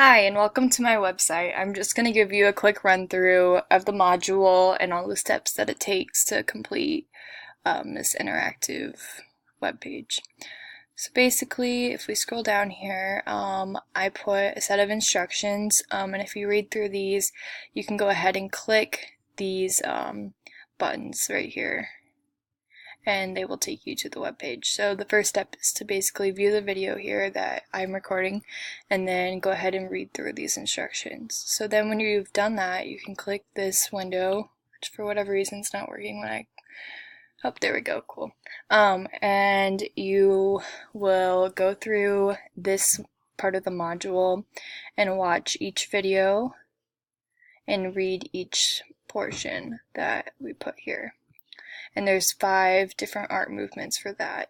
Hi, and welcome to my website. I'm just going to give you a quick run through of the module and all the steps that it takes to complete this interactive web page. So basically, if we scroll down here, I put a set of instructions, and if you read through these, you can go ahead and click these buttons right here, and they will take you to the web page. So the first step is to basically view the video here that I'm recording and then go ahead and read through these instructions. So then when you've done that, you can click this window, which for whatever reason is not working when oh, there we go, cool. And you will go through this part of the module and watch each video and read each portion that we put here. And there's 5 different art movements for that.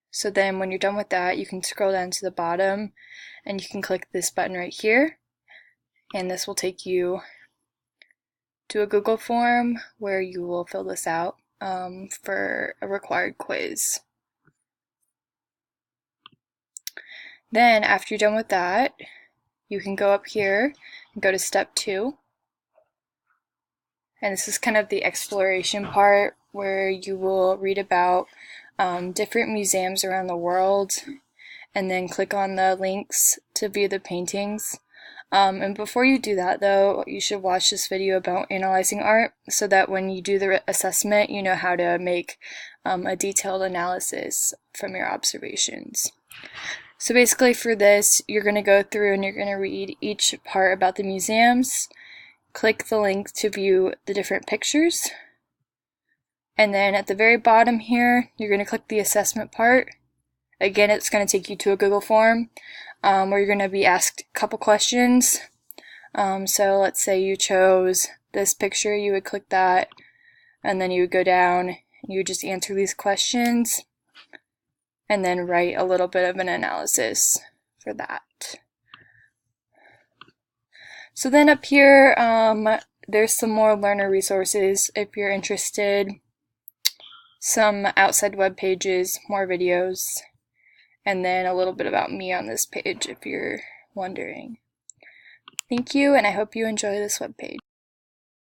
So then when you're done with that, you can scroll down to the bottom and you can click this button right here, and this will take you to a Google form where you will fill this out for a required quiz. Then after you're done with that, you can go up here and go to step 2. And this is kind of the exploration part where you will read about different museums around the world and then click on the links to view the paintings. And before you do that though, you should watch this video about analyzing art so that when you do the assessment, you know how to make a detailed analysis from your observations. So basically for this, you're going to go through and you're going to read each part about the museums. Click the link to view the different pictures, and then at the very bottom here you're going to click the assessment part. Again, it's going to take you to a Google form where you're going to be asked a couple questions. So let's say you chose this picture, you would click that, and then you would go down and you would just answer these questions and then write a little bit of an analysis for that. So then up here, there's some more learner resources if you're interested, some outside web pages, more videos, and then a little bit about me on this page if you're wondering. Thank you, and I hope you enjoy this web page.